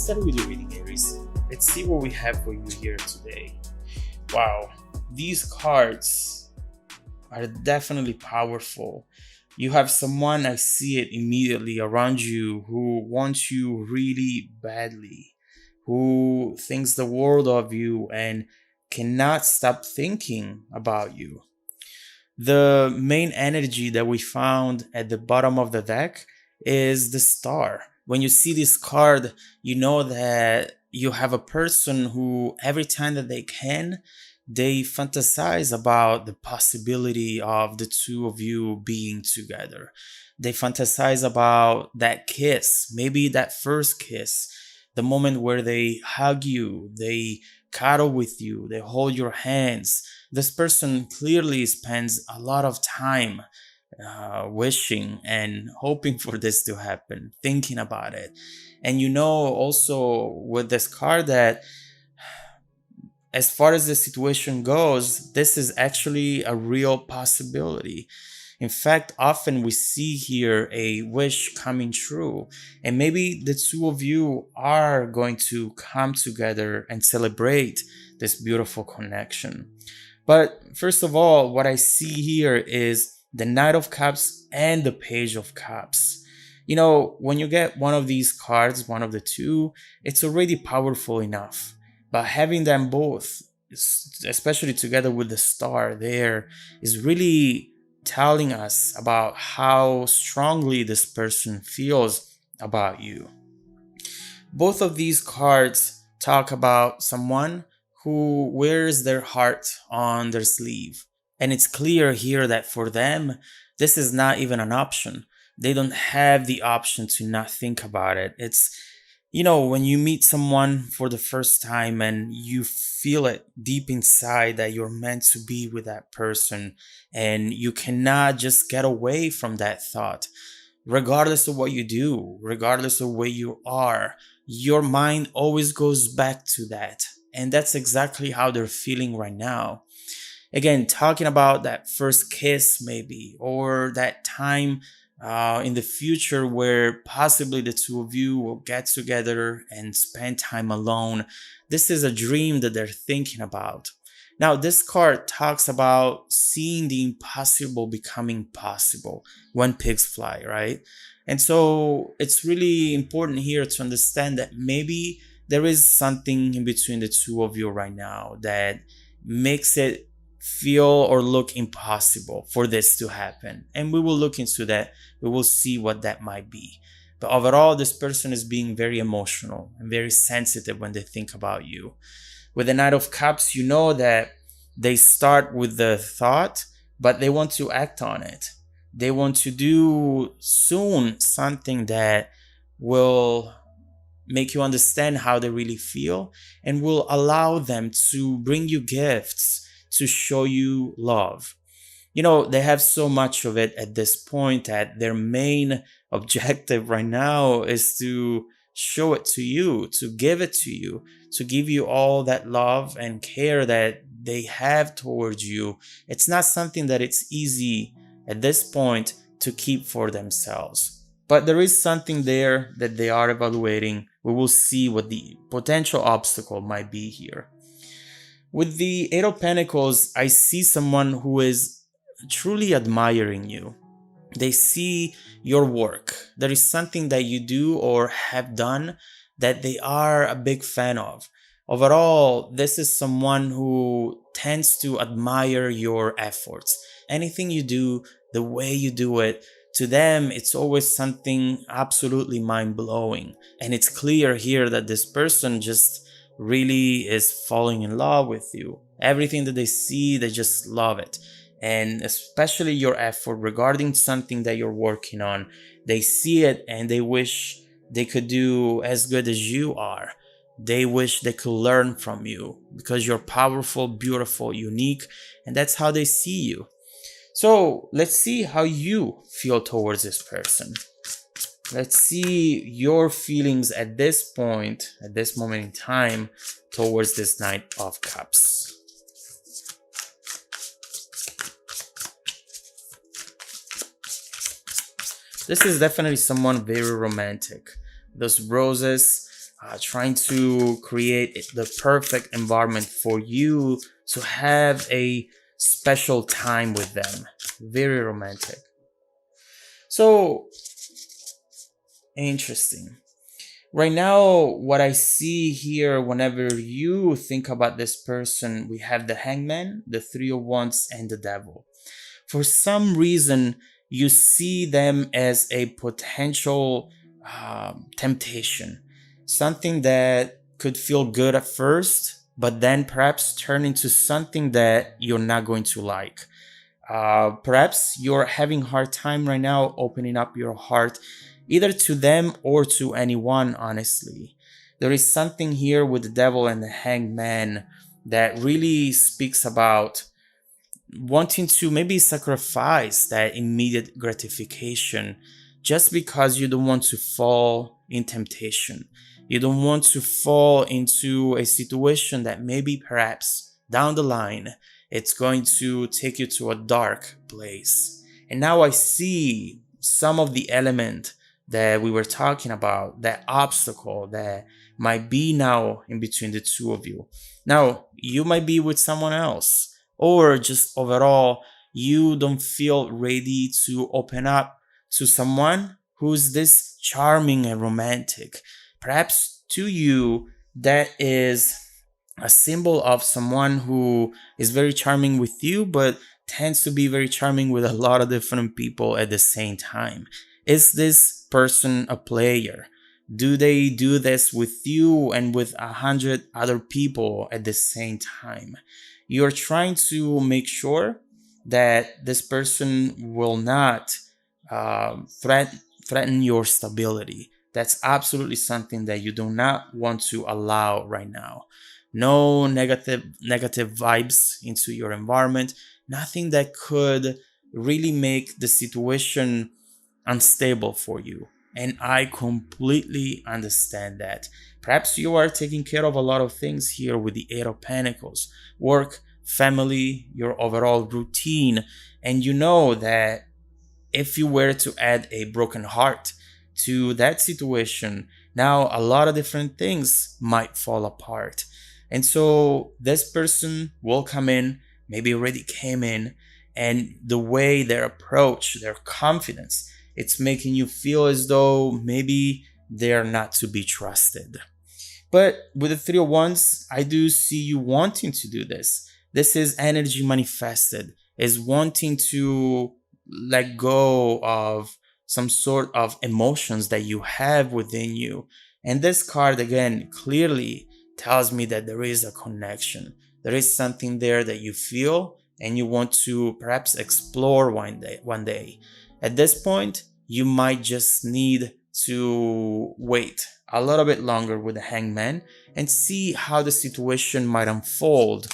start with your reading, Aries. Let's see what we have for you here today. Wow, these cards are definitely powerful. You have someone, I see it immediately around you, who wants you really badly, who thinks the world of you and cannot stop thinking about you. The main energy that we found at the bottom of the deck is the star. When you see this card, you know that you have a person who every time that they can, they fantasize about the possibility of the two of you being together. They fantasize about that kiss, maybe that first kiss, the moment where they hug you, they cuddle with you, they hold your hands. This person clearly spends a lot of time wishing and hoping for this to happen, thinking about it. And you know also with this card that as far as the situation goes, this is actually a real possibility. In fact, often we see here a wish coming true, and maybe the two of you are going to come together and celebrate this beautiful connection. But first of all, what I see here is the Knight of Cups and the Page of Cups. You know, when you get one of these cards, one of the two, it's already powerful enough. But having them both, especially together with the star there, is really telling us about how strongly this person feels about you. Both of these cards talk about someone who wears their heart on their sleeve. And it's clear here that for them, this is not even an option. They don't have the option to not think about it. It's, you know, when you meet someone for the first time and you feel it deep inside that you're meant to be with that person, and you cannot just get away from that thought. Regardless of what you do, regardless of where you are, your mind always goes back to that. And that's exactly how they're feeling right now. Again, talking about that first kiss, maybe, or that time in the future where possibly the two of you will get together and spend time alone. This is a dream that they're thinking about. Now, this card talks about seeing the impossible becoming possible when pigs fly, right? And so it's really important here to understand that maybe there is something in between the two of you right now that makes it feel or look impossible for this to happen. And we will look into that. We will see what that might be. But overall, this person is being very emotional and very sensitive when they think about you. With the Knight of Cups, you know that they start with the thought, but they want to act on it. They want to do soon something that will make you understand how they really feel and will allow them to bring you gifts to show you love. You know, they have so much of it at this point that their main objective right now is to show it to you, to give it to you, to give you all that love and care that they have towards you. It's not something that it's easy at this point to keep for themselves. But there is something there that they are evaluating. We will see what the potential obstacle might be here. With the Eight of Pentacles, I see someone who is truly admiring you. They see your work. There is something that you do or have done that they are a big fan of. Overall, this is someone who tends to admire your efforts. Anything you do, the way you do it, to them, it's always something absolutely mind-blowing. And it's clear here that this person just really is falling in love with you. Everything that they see, they just love it. And especially your effort regarding something that you're working on. They see it and they wish they could do as good as you are. They wish they could learn from you because you're powerful, beautiful, unique, and that's how they see you. So let's see how you feel towards this person. Let's see your feelings at this point, at this moment in time, towards this Knight of Cups. This is definitely someone very romantic. Those roses, trying to create the perfect environment for you to have a special time with them. Very romantic. So interesting. Right now, what I see here, whenever you think about this person, we have the hangman, the three of wands, and the devil. For some reason, you see them as a potential temptation, something that could feel good at first, but then perhaps turn into something that you're not going to like. Perhaps you're having a hard time right now opening up your heart either to them or to anyone, honestly. There is something here with the devil and the hanged man that really speaks about wanting to maybe sacrifice that immediate gratification just because you don't want to fall in temptation. You don't want to fall into a situation that maybe perhaps down the line it's going to take you to a dark place. And now I see some of the element that we were talking about, that obstacle that might be now in between the two of you. Now, you might be with someone else, or just overall, you don't feel ready to open up to someone who's this charming and romantic. Perhaps to you, that is a symbol of someone who is very charming with you, but tends to be very charming with a lot of different people at the same time. Is this person a player? Do they do this with you and with 100 other people at the same time? You're trying to make sure that this person will not threaten your stability. That's absolutely something that you do not want to allow right now. No negative vibes into your environment. Nothing that could really make the situation unstable for you. And I completely understand that. Perhaps you are taking care of a lot of things here with the Eight of Pentacles: work, family, your overall routine. And you know that if you were to add a broken heart to that situation, now a lot of different things might fall apart. And so this person will come in, maybe already came in, and the way their approach, their confidence, it's making you feel as though maybe they're not to be trusted. But with the Three of Wands, I do see you wanting to do this. This is energy manifested, is wanting to let go of some sort of emotions that you have within you. And this card, again, clearly tells me that there is a connection. There is something there that you feel and you want to perhaps explore one day. At this point, you might just need to wait a little bit longer with the hangman and see how the situation might unfold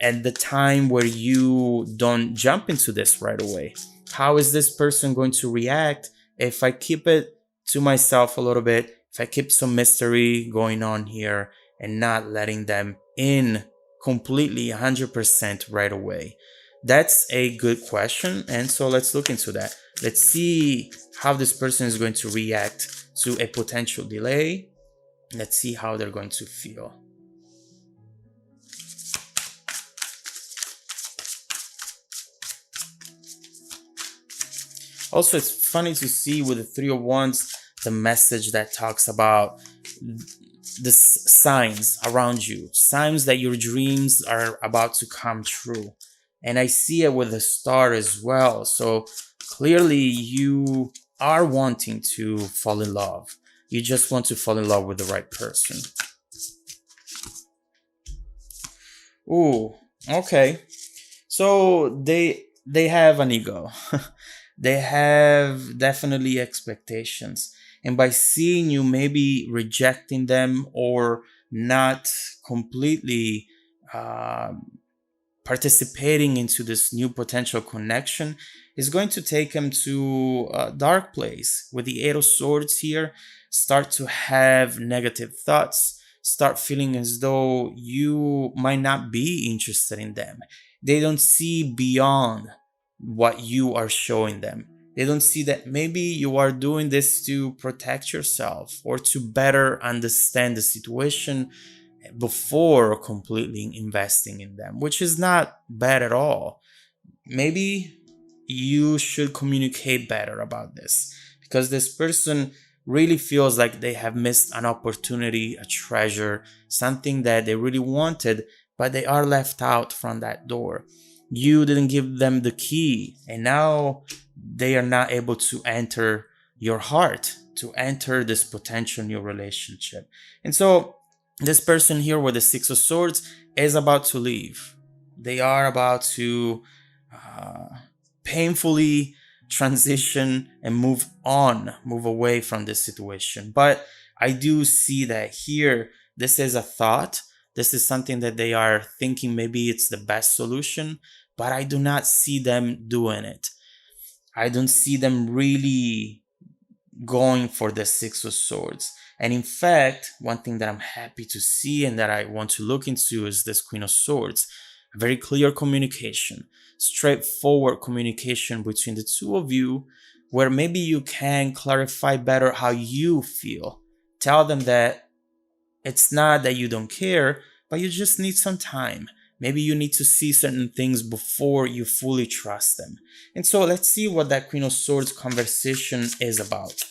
at the time where you don't jump into this right away. How is this person going to react if I keep it to myself a little bit, if I keep some mystery going on here and not letting them in completely 100% right away? That's a good question. And so let's look into that. Let's see how this person is going to react to a potential delay. Let's see how they're going to feel. Also, it's funny to see with the Three of Wands, the message that talks about the signs around you, signs that your dreams are about to come true. And I see it with the star as well. So clearly you are wanting to fall in love. You just want to fall in love with the right person. Ooh, okay. So they have an ego. They have definitely expectations. And by seeing you maybe rejecting them or not completely participating into this new potential connection is going to take him to a dark place. With the Eight of Swords here, start to have negative thoughts, start feeling as though you might not be interested in them. They don't see beyond what you are showing them. They don't see that maybe you are doing this to protect yourself or to better understand the situation before completely investing in them, which is not bad at all. Maybe you should communicate better about this, because this person really feels like they have missed an opportunity, a treasure, something that they really wanted, but they are left out from that door. You didn't give them the key, and now they are not able to enter your heart, to enter this potential new relationship. And so this person here with the Six of Swords is about to leave. They are about to painfully transition and move on, move away from this situation. But I do see that here, this is a thought. This is something that they are thinking maybe it's the best solution, but I do not see them doing it. I don't see them really going for the Six of Swords. And in fact, one thing that I'm happy to see and that I want to look into is this Queen of Swords. Very clear communication, straightforward communication between the two of you, where maybe you can clarify better how you feel. Tell them that it's not that you don't care, but you just need some time. Maybe you need to see certain things before you fully trust them. And so let's see what that Queen of Swords conversation is about.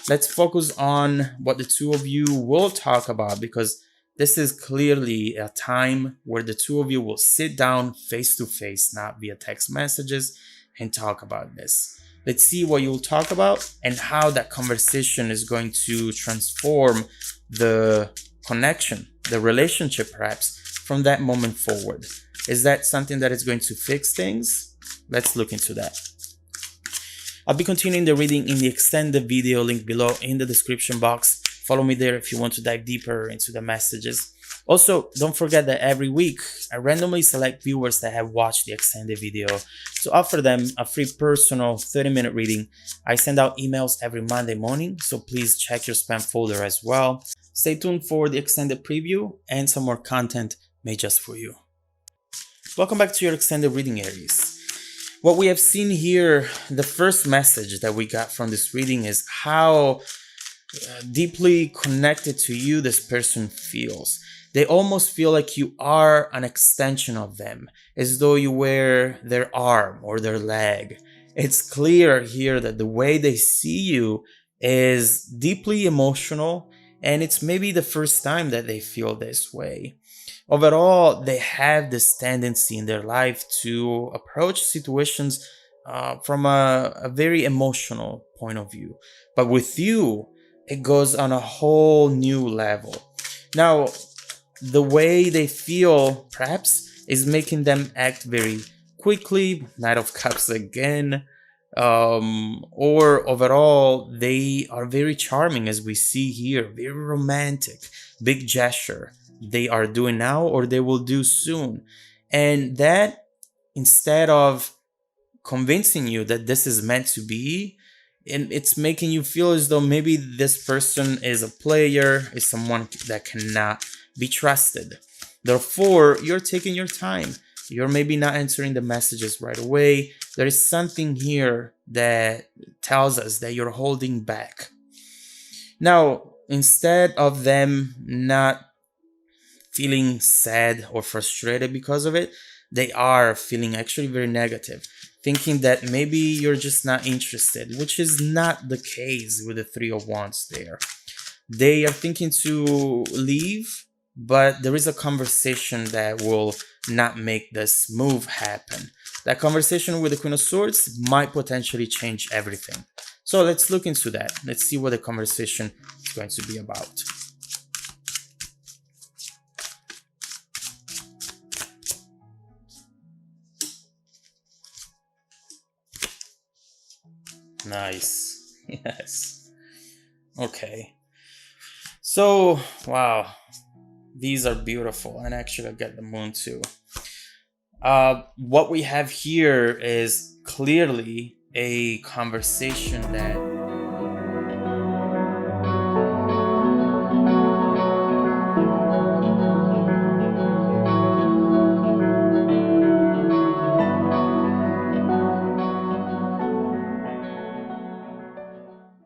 Let's focus on what the two of you will talk about, because this is clearly a time where the two of you will sit down face to face, not via text messages, and talk about this. Let's see what you'll talk about and how that conversation is going to transform the connection, the relationship perhaps, from that moment forward. Is that something that is going to fix things? Let's look into that. I'll be continuing the reading in the extended video link below in the description box. Follow me there if you want to dive deeper into the messages. Also, don't forget that every week, I randomly select viewers that have watched the extended video to offer them a free personal 30-minute reading. I send out emails every Monday morning, so please check your spam folder as well. Stay tuned for the extended preview and some more content made just for you. Welcome back to your extended reading, Aries. What we have seen here, the first message that we got from this reading is how deeply connected to you this person feels. They almost feel like you are an extension of them, as though you were their arm or their leg. It's clear here that the way they see you is deeply emotional, and it's maybe the first time that they feel this way. Overall, they have this tendency in their life to approach situations from a very emotional point of view. But with you, it goes on a whole new level. Now, the way they feel, perhaps, is making them act very quickly, Knight of Cups again, or overall, they are very charming, as we see here, very romantic, big gesture they are doing now or they will do soon. And that, instead of convincing you that this is meant to be, and it's making you feel as though maybe this person is a player, is someone that cannot be trusted. Therefore, you're taking your time. You're maybe not answering the messages right away. There is something here that tells us that you're holding back. Now, instead of them not feeling sad or frustrated because of it, they are feeling actually very negative, thinking that maybe you're just not interested, which is not the case with the Three of Wands there. They are thinking to leave, but there is a conversation that will not make this move happen. That conversation with the Queen of Swords might potentially change everything. So let's look into that. Let's see what the conversation is going to be about. Nice. Yes. Okay. So, wow. These are beautiful. And actually, I get the moon too. What we have here is clearly a conversation that